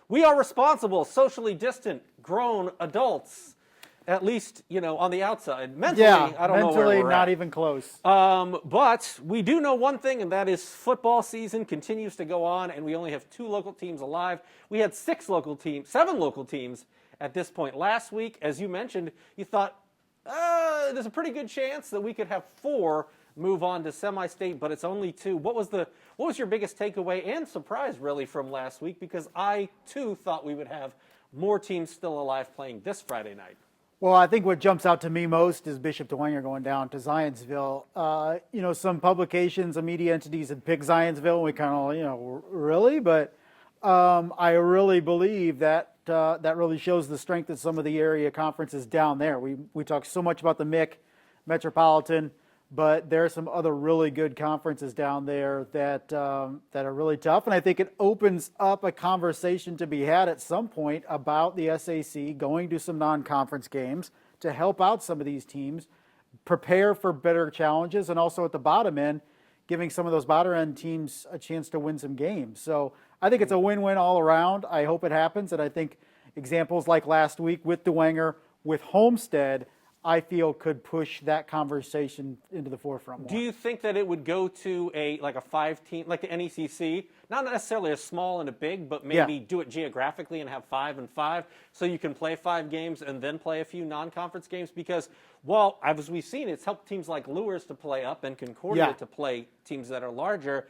We are responsible, socially distant, grown adults. At least, on the outside. Mentally, I don't know where we're mentally not at. even close. But we do know one thing, and that is football season continues to go on, and we only have 2 local teams alive. We had 7 local teams at this point last week. As you mentioned, you thought, there's a pretty good chance that we could have 4 move on to semi-state, but it's only 2. What was your biggest takeaway and surprise, really, from last week? Because I, too, thought we would have more teams still alive playing this Friday night. Well, I think what jumps out to me most is Bishop Dwenger going down to Zionsville. Some publications and media entities had picked Zionsville, and we kind of, really? But I really believe that that really shows the strength of some of the area conferences down there. We talk so much about the MIC, Metropolitan, but there are some other really good conferences down there that are really tough. And I think it opens up a conversation to be had at some point about the SAC going to some non-conference games to help out some of these teams, prepare for better challenges, and also at the bottom end, giving some of those bottom end teams a chance to win some games. So I think it's a win-win all around. I hope it happens. And I think examples like last week with Dwenger, with Homestead, I feel could push that conversation into the forefront more. Do you think that it would go to a 5-team, like the NECC, not necessarily a small and a big, but maybe do it geographically and have 5 and 5, so you can play 5 games and then play a few non-conference games? Because, as we've seen, it's helped teams like Lures to play up and Concordia to play teams that are larger.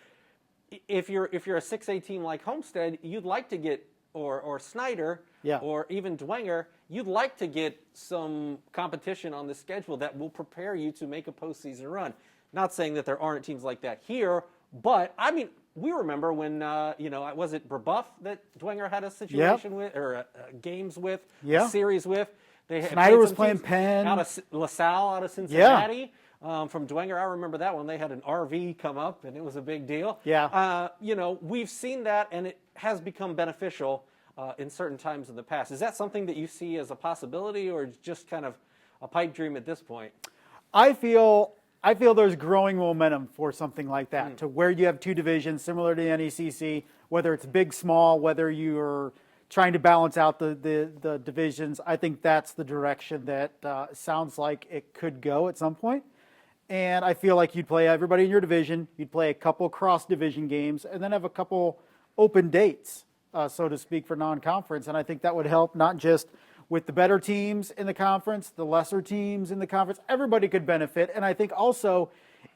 If you're a 6A team like Homestead, you'd like to get or Snyder or even Dwenger, you'd like to get some competition on the schedule that will prepare you to make a postseason run. Not saying that there aren't teams like that here, but I mean, we remember when was it Brebeuf that Dwenger had a situation with, or games with, a series with. Snyder was playing Penn. Out of LaSalle, out of Cincinnati. From Dwenger, I remember that one. They had an RV come up, and it was a big deal. We've seen that, and it has become beneficial in certain times in the past. Is that something that you see as a possibility, or just kind of a pipe dream at this point? I feel there's growing momentum for something like that, to where you have 2 divisions similar to the NECC, whether it's big, small, whether you're trying to balance out the divisions. I think that's the direction that sounds like it could go at some point. And I feel like you'd play everybody in your division, you'd play a couple cross-division games, and then have a couple open dates, so to speak, for non-conference. And I think that would help not just with the better teams in the conference, the lesser teams in the conference. Everybody could benefit. And I think also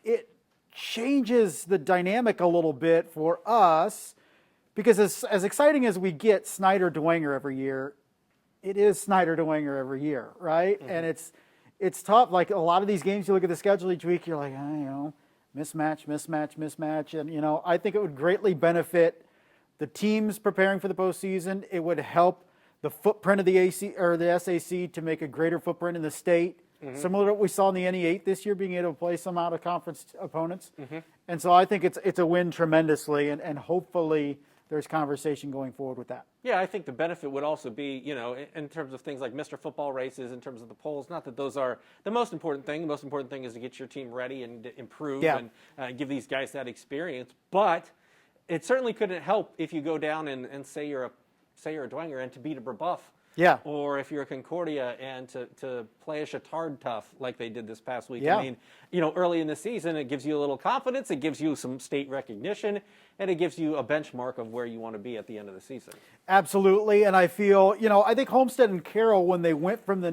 it changes the dynamic a little bit for us, because as exciting as we get Snyder Dwenger every year, it is Snyder Dwenger every year, right? Mm-hmm. And it's tough. Like a lot of these games, you look at the schedule each week, you're like, mismatch. And, I think it would greatly benefit the teams preparing for the postseason. It would help the footprint of the AC or the SAC to make a greater footprint in the state, similar to what we saw in the NE8 this year, being able to play some out of conference opponents. And so I think it's a win tremendously, and hopefully there's conversation going forward with that. Yeah, I think the benefit would also be, in terms of things like Mr. Football races, in terms of the polls, not that those are the most important thing. The most important thing is to get your team ready and improve and give these guys that experience. But it certainly couldn't help if you go down and say you're a Dwenger and to beat a Brebeuf. Yeah. Or if you're a Concordia and to play a Chatard tough like they did this past week. Yeah. I mean, early in the season, it gives you a little confidence, it gives you some state recognition, and it gives you a benchmark of where you want to be at the end of the season. Absolutely. And I feel, I think Homestead and Carroll, when they went from the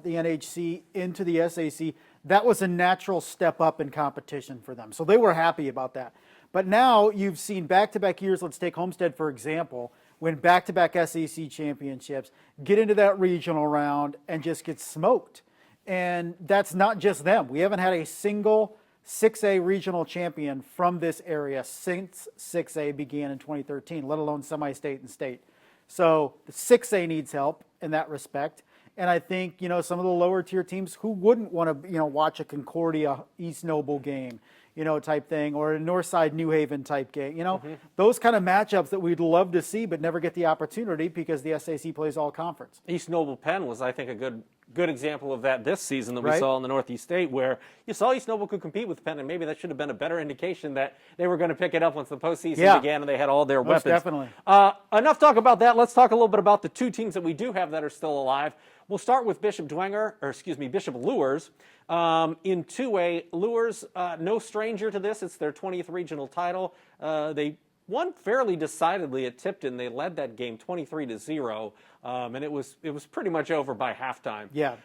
NHC into the SAC, that was a natural step up in competition for them. So they were happy about that. But now you've seen back-to-back years. Let's take Homestead, for example, win back-to-back SAC championships, get into that regional round, and just get smoked. And that's not just them. We haven't had a single 6A regional champion from this area since 6A began in 2013, let alone semi-state and state. So the 6A needs help in that respect. And I think, some of the lower tier teams who wouldn't want to, watch a Concordia East Noble game, type thing, or a Northside New Haven type game, those kind of matchups that we'd love to see but never get the opportunity because the SAC plays all conference. East Noble Penn was, I think, a good example of that this season that we Right. saw in the Northeast State, where you saw East Noble could compete with Penn, and maybe that should have been a better indication that they were going to pick it up once the postseason Yeah. began and they had all their Most weapons. definitely. Enough talk about that. Let's talk a little bit about the two teams that we do have that are still alive. We'll start with Bishop Luers. In 2A, Luers, no stranger to this. It's their 20th regional title. They won fairly decidedly at Tipton. They led that game 23-0, and it was pretty much over by halftime. Yeah.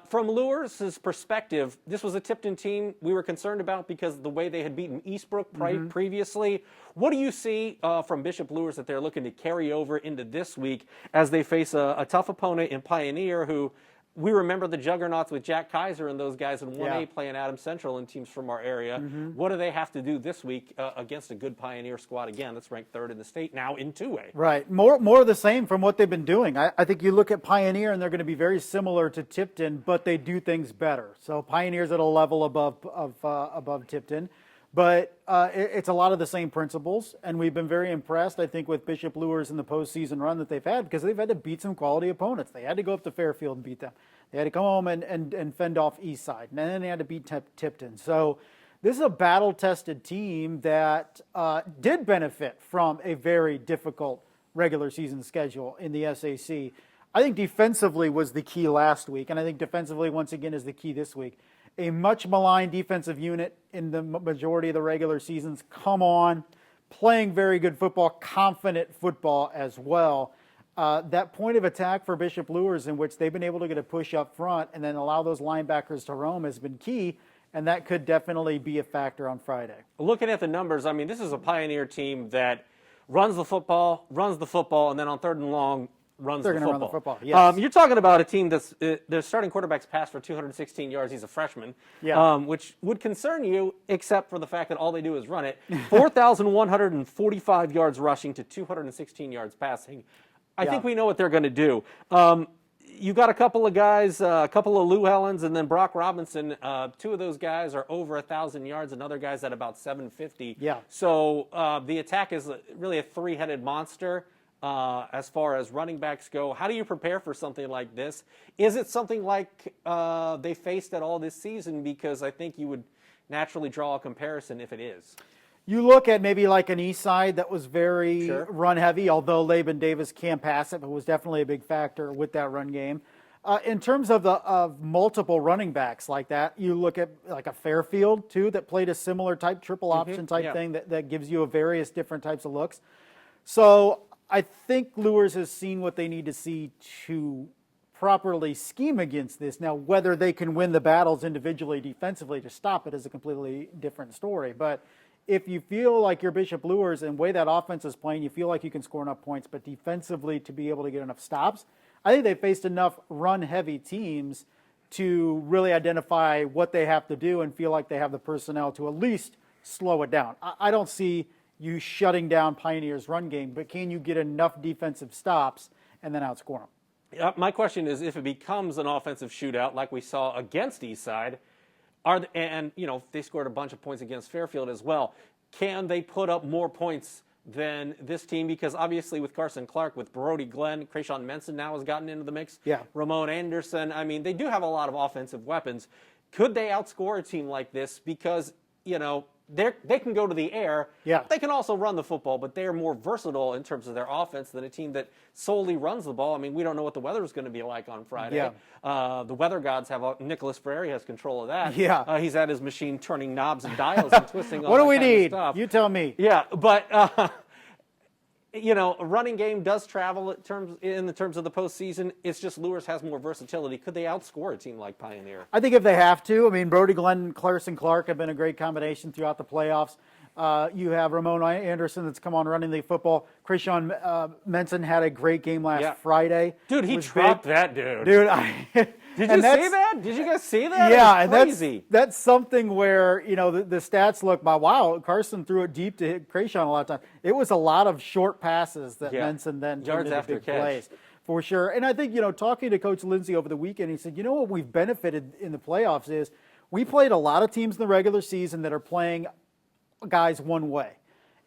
From Luers' perspective, this was a Tipton team we were concerned about because of the way they had beaten Eastbrook previously. What do you see from Bishop Luers that they're looking to carry over into this week as they face a tough opponent in Pioneer, who we remember the juggernauts with Jack Kaiser and those guys in 1A playing Adams Central and teams from our area. What do they have to do this week against a good Pioneer squad, again, that's ranked 3rd in the state, now in 2A? Right. More of the same from what they've been doing. I think you look at Pioneer, and they're going to be very similar to Tipton, but they do things better. So Pioneer's at a level above Tipton. But it's a lot of the same principles, and we've been very impressed, I think, with Bishop Luers in the postseason run that they've had, because they've had to beat some quality opponents. They had to go up to Fairfield and beat them. They had to come home and fend off Eastside, and then they had to beat Tipton. So this is a battle-tested team that did benefit from a very difficult regular season schedule in the SAC. I think defensively was the key last week, and I think defensively, once again, is the key this week. A much maligned defensive unit in the majority of the regular seasons come on, playing very good football, confident football as well. That point of attack for Bishop Luers, in which they've been able to get a push up front and then allow those linebackers to roam, has been key, and that could definitely be a factor on Friday. Looking at the numbers, I mean, this is a Pioneer team that runs the football, and then on 3rd and long, runs They're the going to football. run the football, yes. You're talking about a team that's their starting quarterback's passed for 216 yards. He's a freshman, which would concern you, except for the fact that all they do is run it. 4,145 yards rushing to 216 yards passing. I think we know what they're going to do. You got a couple of guys, a couple of Lou Hellens, and then Brock Robinson. 2 of those guys are over 1,000 yards. Another guy's at about 750. Yeah. So the attack is really a 3-headed monster. As far as running backs go, how do you prepare for something like this? Is it something like they faced at all this season? Because I think you would naturally draw a comparison if it is. You look at maybe like an East Side that was very run heavy, although Laban Davis can pass it, but was definitely a big factor with that run game. In terms of multiple running backs like that, you look at like a Fairfield too that played a similar type triple option type thing that gives you a various different types of looks. So I think Luers has seen what they need to see to properly scheme against this. Now, whether they can win the battles individually defensively to stop it is a completely different story. But if you feel like you're Bishop Luers and the way that offense is playing, you feel like you can score enough points, but defensively to be able to get enough stops, I think they faced enough run-heavy teams to really identify what they have to do and feel like they have the personnel to at least slow it down. I don't see you shutting down Pioneer's run game, but can you get enough defensive stops and then outscore them? My question is, if it becomes an offensive shootout like we saw against Eastside, they scored a bunch of points against Fairfield as well, can they put up more points than this team? Because obviously with Carson Clark, with Brody Glenn, Krayshawn Menson now has gotten into the mix. Yeah. Ramon Anderson. I mean, they do have a lot of offensive weapons. Could they outscore a team like this? Because, they can go to the air. Yeah. They can also run the football, but they are more versatile in terms of their offense than a team that solely runs the ball. I mean, we don't know what the weather is going to be like on Friday. Yeah. The weather gods have Nicholas Ferreri has control of that. Yeah. He's at his machine turning knobs and dials and twisting. What do we kind of need? stuff. You tell me. Yeah, but a running game does travel in the terms of the postseason. It's just Luers has more versatility. Could they outscore a team like Pioneer? I think if they have to. I mean, Brody Glenn, Carson Clark have been a great combination throughout the playoffs. You have Ramon Anderson that's come on running the football. Krayshawn Menson had a great game last Friday. Dude, he dropped that dude. Dude, did you see that? Did you guys see that? Yeah, it was crazy. That's something where, the stats look by, wow, Carson threw it deep to hit Krayshawn a lot of times. It was a lot of short passes that Menson then yards turned into after big catch. plays. For sure. And I think, talking to Coach Lindsay over the weekend, he said, what we've benefited in the playoffs is we played a lot of teams in the regular season that are playing guys one way.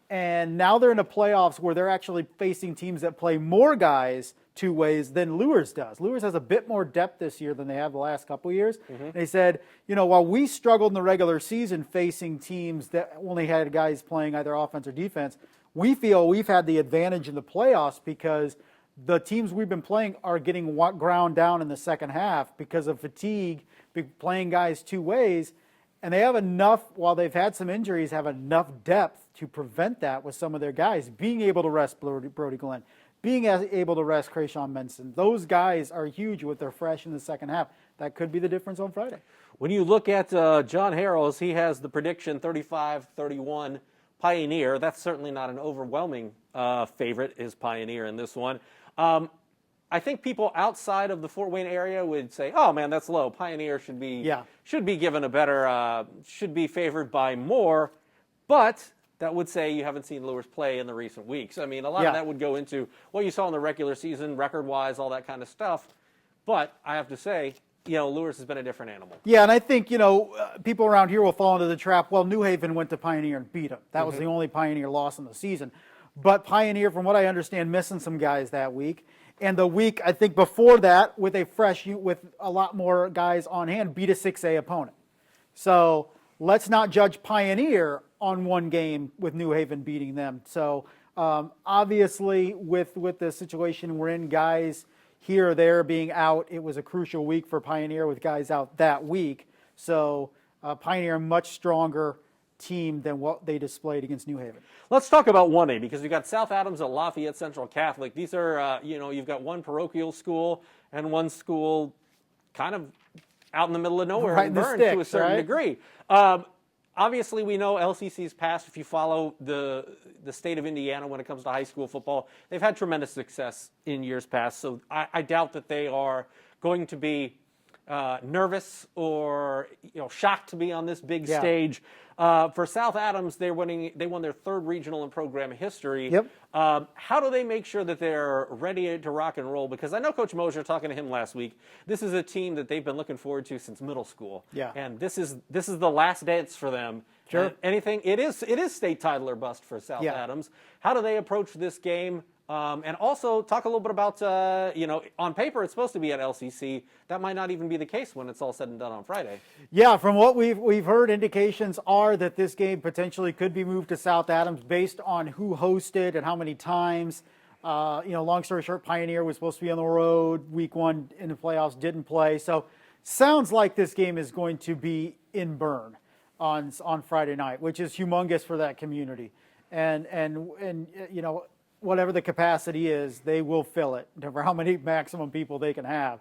And now they're in the playoffs where they're actually facing teams that play more guys two ways than Luers does. Luers has a bit more depth this year than they have the last couple of years. Mm-hmm. They said, while we struggled in the regular season facing teams that only had guys playing either offense or defense, we feel we've had the advantage in the playoffs because the teams we've been playing are getting ground down in the second half because of fatigue, playing guys two ways. And they have enough, while they've had some injuries, have enough depth to prevent that with some of their guys. Being able to rest Brody Glenn, being able to rest Krayshawn Benson. Those guys are huge with their fresh in the second half. That could be the difference on Friday. When you look at John Harrells, he has the prediction 35-31 Pioneer. That's certainly not an overwhelming favorite, is Pioneer in this one. I think people outside of the Fort Wayne area would say, "Oh man, that's low. Pioneer should be given a better, should be favored by more." But that would say you haven't seen Luers play in the recent weeks. I mean, a lot of that would go into what you saw in the regular season, record-wise, all that kind of stuff. But I have to say, Luers has been a different animal. Yeah, and I think, people around here will fall into the trap. Well, New Haven went to Pioneer and beat them. That was the only Pioneer loss in the season. But Pioneer, from what I understand, missing some guys that week. And the week, I think, before that, with a lot more guys on hand, beat a 6A opponent. So let's not judge Pioneer on one game with New Haven beating them. So obviously, with the situation we're in, guys here or there being out, it was a crucial week for Pioneer with guys out that week. So Pioneer, much stronger team than what they displayed against New Haven. Let's talk about 1A because we've got South Adams at Lafayette Central Catholic. These are, you've got one parochial school and one school kind of out in the middle of nowhere right in the Bern sticks, to a certain right? degree. Obviously, we know LCC's past. If you follow the state of Indiana when it comes to high school football, they've had tremendous success in years past. So I doubt that they are going to be nervous or shocked to be on this big stage. For South Adams, they won their third regional in program history. Yep. How do they make sure that they're ready to rock and roll? Because I know Coach Mosier, talking to him last week, this is a team that they've been looking forward to since middle school. Yeah. And this is the last dance for them. Sure. And it is state title or bust for South Adams. How do they approach this game? And also talk a little bit about, on paper it's supposed to be at LCC. That might not even be the case when it's all said and done on Friday. Yeah, from what we've heard, indications are that this game potentially could be moved to South Adams based on who hosted and how many times. Long story short, Pioneer was supposed to be on the road week one in the playoffs, didn't play. So sounds like this game is going to be in Bern on Friday night, which is humongous for that community. And whatever the capacity is, they will fill it for how many maximum people they can have.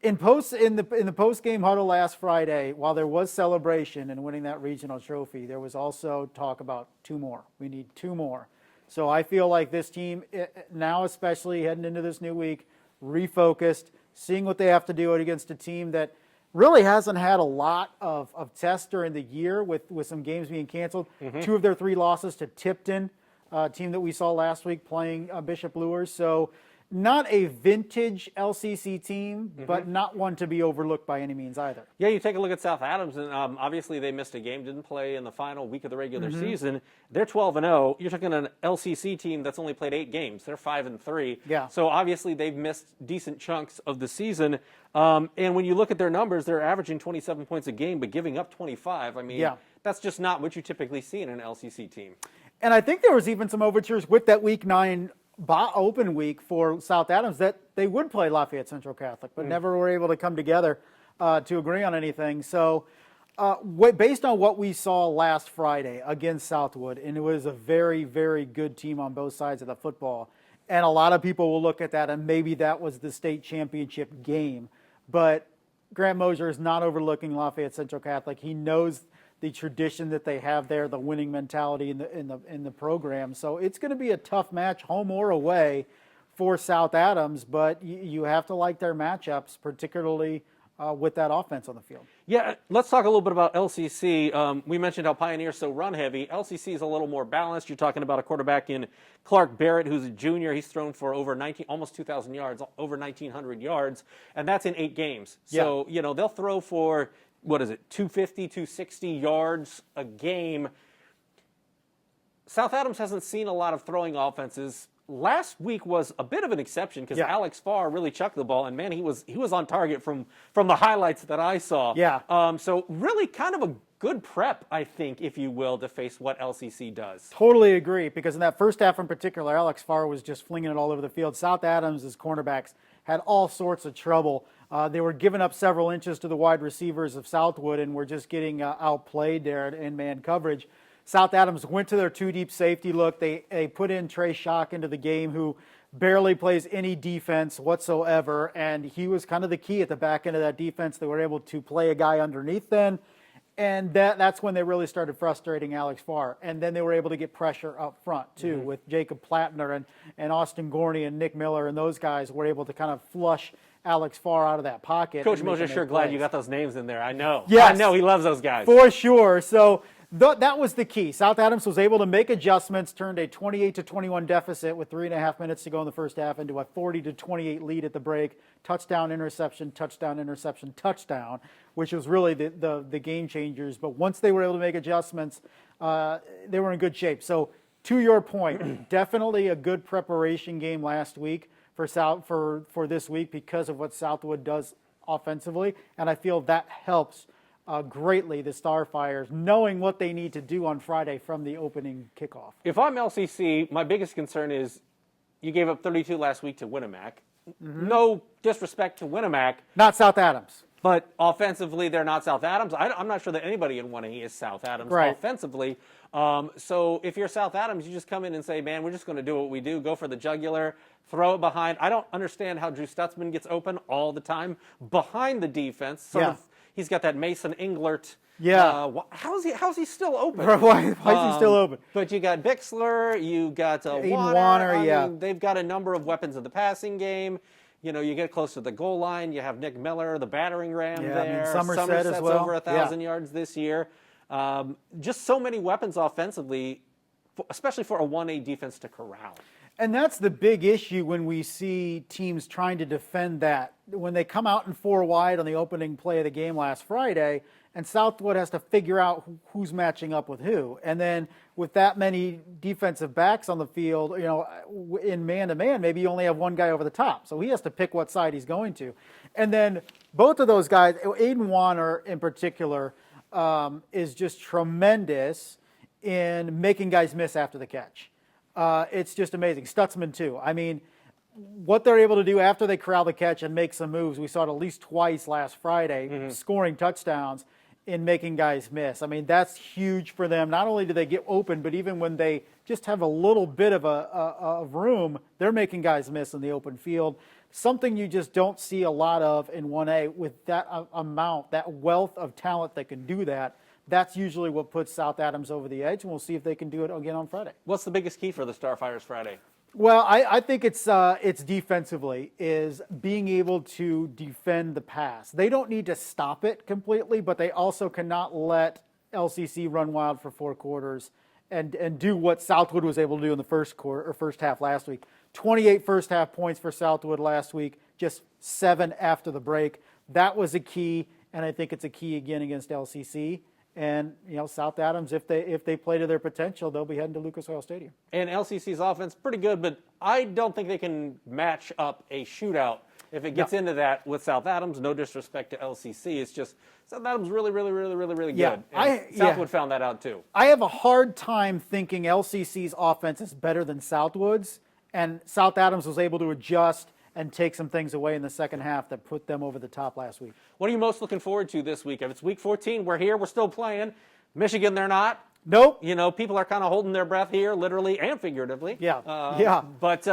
In the post-game huddle last Friday, while there was celebration in winning that regional trophy, there was also talk about two more. We need two more. So I feel like this team, now especially heading into this new week, refocused, seeing what they have to do against a team that really hasn't had a lot of tests during the year with some games being canceled. Mm-hmm. 2 of their 3 losses to Tipton, team that we saw last week playing Bishop Luers. So not a vintage LCC team, but not one to be overlooked by any means either. Yeah, you take a look at South Adams, and obviously they missed a game, didn't play in the final week of the regular season. They're 12-0. You're talking an LCC team that's only played 8 games. They're 5-3. Yeah. So obviously they've missed decent chunks of the season. And when you look at their numbers, they're averaging 27 points a game, but giving up 25. I mean, that's just not what you typically see in an LCC team. And I think there was even some overtures with that Week 9 open week for South Adams that they would play Lafayette Central Catholic, but never were able to come together to agree on anything. So based on what we saw last Friday against Southwood, and it was a very, very good team on both sides of the football, and a lot of people will look at that and maybe that was the state championship game. But Grant Mosier is not overlooking Lafayette Central Catholic. He knows the tradition that they have there, the winning mentality in the program. So it's going to be a tough match, home or away, for South Adams. But you have to like their matchups, particularly with that offense on the field. Yeah, let's talk a little bit about LCC. We mentioned how Pioneer's so run heavy. LCC is a little more balanced. You're talking about a quarterback in Clark Barrett, who's a junior. He's thrown for almost 2,000 yards, over 1,900 yards, and that's in 8 games. So they'll throw for 250, 260 yards a game. South Adams hasn't seen a lot of throwing offenses last week was a bit of an exception because Yeah. Alex Farr really chucked the ball, and man, he was on target from the highlights that I saw. Yeah. So really, kind of a good prep, I think, if you will, to face what LCC does. Totally agree, because in that first half in particular, Alex Farr was just flinging it all over the field. South Adams' cornerbacks had all sorts of trouble. They were giving up several inches to the wide receivers of Southwood and were just getting outplayed there in man coverage. South Adams went to their two-deep safety look. They put in Trey Schock into the game, who barely plays any defense whatsoever, and he was kind of the key at the back end of that defense. They were able to play a guy underneath then, and that's when they really started frustrating Alex Farr. And then they were able to get pressure up front, too, with Jacob Plattner and Austin Gorney and Nick Miller, and those guys were able to kind of flush Alex Farr out of that pocket. Coach and make him Mosher, make sure glad plays. you got those names in there. I know. Yes. I know he loves those guys. For sure. So that was the key. South Adams was able to make adjustments, turned a 28-21 deficit with 3.5 minutes to go in the first half into a 40-28 lead at the break. Touchdown, interception, touchdown, interception, touchdown, which was really the game changers. But once they were able to make adjustments, they were in good shape. So to your point, definitely a good preparation game last week for this week because of what Southwood does offensively, and I feel that helps greatly the Starfires, knowing what they need to do on Friday from the opening kickoff. If I'm LCC, my biggest concern is you gave up 32 last week to Winnemac. No disrespect to Winnemac, Not South Adams. but offensively, they're not South Adams. I'm not sure that anybody in 1A is South Adams Right. offensively. So if you're South Adams, you just come in and say, man, we're just going to do what we do, go for the jugular, throw it behind. I don't understand how Drew Stutzman gets open all the time behind the defense. He's got that Mason Englert. Yeah. How's he still open? Why is he still open? But you got Bixler, you got Aiden Warner. Warner, yeah. Mean, they've got a number of weapons in the passing game. You know, you get close to the goal line. You have Nick Miller, the battering ram Yeah, I mean, there. Somerset's as well. over 1,000 yards this year. Just so many weapons offensively, especially for a 1A defense to corral. And that's the big issue when we see teams trying to defend that. When they come out in 4 wide on the opening play of the game last Friday, and Southwood has to figure out who's matching up with who. And then with that many defensive backs on the field, you know, in man-to-man, maybe you only have one guy over the top. So he has to pick what side he's going to. And then both of those guys, Aiden Warner in particular, is just tremendous in making guys miss after the catch. It's just amazing. Stutzman, too. I mean, what they're able to do after they corral the catch and make some moves, we saw it at least twice last Friday, scoring touchdowns in making guys miss. I mean, that's huge for them. Not only do they get open, but even when they just have a little bit of room, they're making guys miss in the open field. Something you just don't see a lot of in 1A with that amount, that wealth of talent that can do that. That's usually what puts South Adams over the edge, and we'll see if they can do it again on Friday. What's the biggest key for the Starfires Friday? Well, I think it's defensively, is being able to defend the pass. They don't need to stop it completely, but they also cannot let LCC run wild for 4 quarters and do what Southwood was able to do in the first half last week. 28 first half points for Southwood last week, just 7 after the break. That was a key, and I think it's a key again against LCC. And, you know, South Adams, if they play to their potential, they'll be heading to Lucas Oil Stadium. And LCC's offense, pretty good, but I don't think they can match up a shootout if it gets into that with South Adams. No disrespect to LCC. It's just South Adams really Yeah, good. And Southwood found that out too. I have a hard time thinking LCC's offense is better than Southwood's, and South Adams was able to adjust and take some things away in the second half that put them over the top last week. What are you most looking forward to this week? If it's week 14, we're here, we're still playing. Michigan, they're not. Nope. You know, people are kind of holding their breath here, literally and figuratively. Yeah. But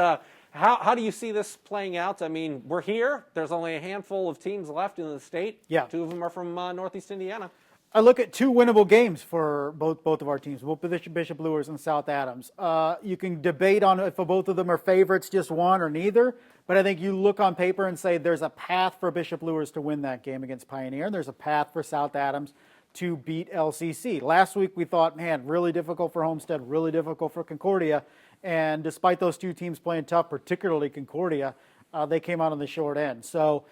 how do you see this playing out? I mean, we're here. There's only a handful of teams left in the state. Yeah. 2 of them are from Northeast Indiana. I look at 2 winnable games for both of our teams, both Bishop Luers and South Adams. You can debate on if both of them are favorites, just one or neither. But I think you look on paper and say there's a path for Bishop Luers to win that game against Pioneer, and there's a path for South Adams to beat LCC. Last week we thought, man, really difficult for Homestead, really difficult for Concordia. And despite those 2 teams playing tough, particularly Concordia, they came out on the short end. So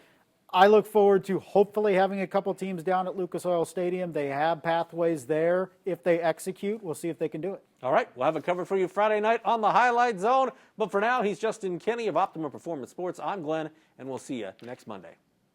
I look forward to hopefully having a couple teams down at Lucas Oil Stadium. They have pathways there. If they execute, we'll see if they can do it. All right, we'll have it covered for you Friday night on the Highlight Zone. But for now, he's Justin Kenny of Optimum Performance Sports. I'm Glenn, and we'll see you next Monday.